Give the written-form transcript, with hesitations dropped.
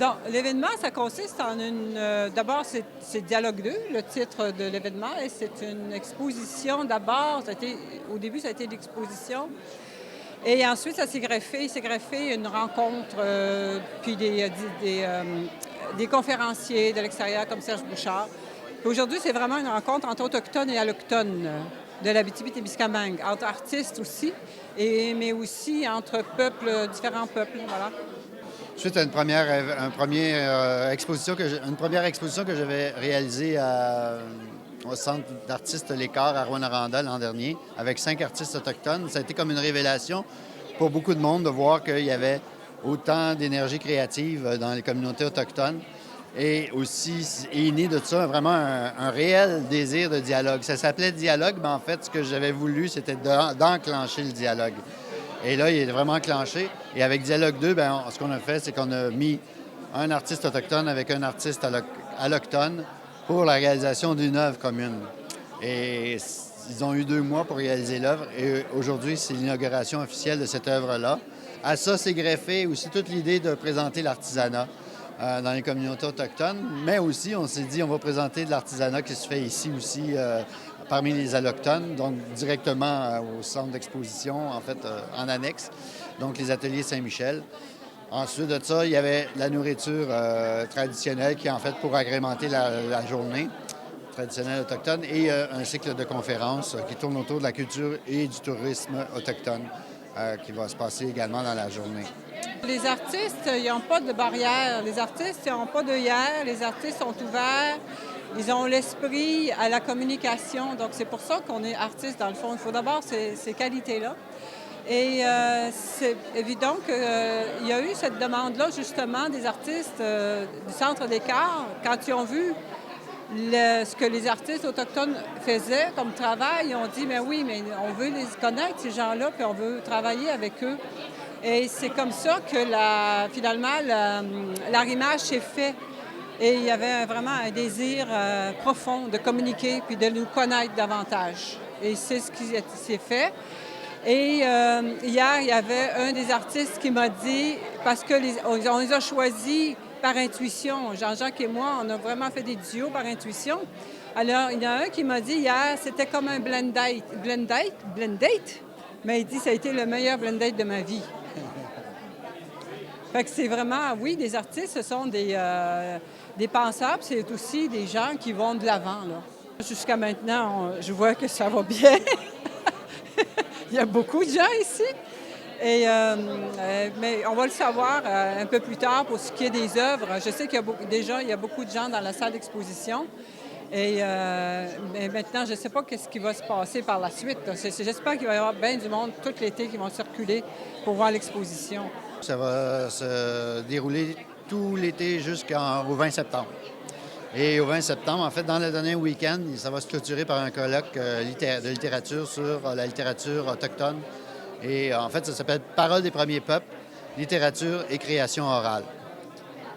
Donc, l'événement, ça consiste en une... d'abord, c'est Dialogue 2, le titre de l'événement, et c'est une exposition d'abord. Au début, ça a été l'exposition. Et ensuite, ça s'est greffé. Il s'est greffé une rencontre, puis des conférenciers de l'extérieur comme Serge Bouchard. Puis aujourd'hui, c'est vraiment une rencontre entre autochtones et allochtones de l'Abitibi-Témiscamingue, entre artistes aussi, mais aussi entre peuples, différents peuples. Voilà. Suite à une première exposition que j'avais réalisée au Centre d'artistes L'Écart à Rouyn-Noranda l'an dernier, avec 5 artistes autochtones. Ça a été comme une révélation pour beaucoup de monde de voir qu'il y avait autant d'énergie créative dans les communautés autochtones. Et aussi, est né de ça vraiment un réel désir de dialogue. Ça s'appelait dialogue, mais en fait, ce que j'avais voulu, c'était d'enclencher le dialogue. Et là, il est vraiment enclenché. Et avec Dialogue 2, ce qu'on a fait, c'est qu'on a mis un artiste autochtone avec un artiste allochtone pour la réalisation d'une œuvre commune. Et ils ont eu 2 mois pour réaliser l'œuvre. Et aujourd'hui, c'est l'inauguration officielle de cette œuvre-là. À ça, c'est greffé aussi toute l'idée de présenter l'artisanat dans les communautés autochtones. Mais aussi, on s'est dit, on va présenter de l'artisanat qui se fait ici aussi parmi les allochtones, donc directement au centre d'exposition, en fait, en annexe, donc les ateliers Saint-Michel. Ensuite de ça, il y avait la nourriture traditionnelle qui est en fait pour agrémenter la journée traditionnelle autochtone et un cycle de conférences qui tourne autour de la culture et du tourisme autochtone qui va se passer également dans la journée. Les artistes, ils n'ont pas de barrière. Les artistes, ils n'ont pas d'œillères. Les artistes sont ouverts. Ils ont l'esprit à la communication. Donc, c'est pour ça qu'on est artiste, dans le fond. Il faut d'abord ces qualités-là. Et c'est évident qu'il y a eu cette demande-là, justement, des artistes du Centre L'Écart, quand ils ont vu ce que les artistes autochtones faisaient comme travail, ils ont dit, mais oui, mais on veut les connaître, ces gens-là, puis on veut travailler avec eux. Et c'est comme ça que finalement, l'arrimage s'est fait. Et il y avait vraiment un désir profond de communiquer puis de nous connaître davantage. Et c'est ce qui s'est fait. Et hier, il y avait un des artistes qui m'a dit, parce qu'on les a choisis par intuition, Jean-Jacques et moi, on a vraiment fait des duos par intuition. Alors, il y en a un qui m'a dit hier, c'était comme un blend date. Blend date? Mais il dit, ça a été le meilleur blend date de ma vie. Fait que c'est vraiment, oui, des artistes, ce sont des penseurs, puis c'est aussi des gens qui vont de l'avant, là. Jusqu'à maintenant, je vois que ça va bien. Il y a beaucoup de gens ici. Mais on va le savoir un peu plus tard pour ce qui est des œuvres. Je sais qu'il y a beaucoup de gens dans la salle d'exposition. Mais maintenant, je ne sais pas ce qui va se passer par la suite. J'espère qu'il va y avoir bien du monde tout l'été qui vont circuler pour voir l'exposition. Ça va se dérouler tout l'été jusqu'au 20 septembre. Et au 20 septembre, en fait, dans le dernier week-end, ça va se clôturer par un colloque de littérature sur la littérature autochtone. Et en fait, ça s'appelle Paroles des premiers peuples, littérature et création orale.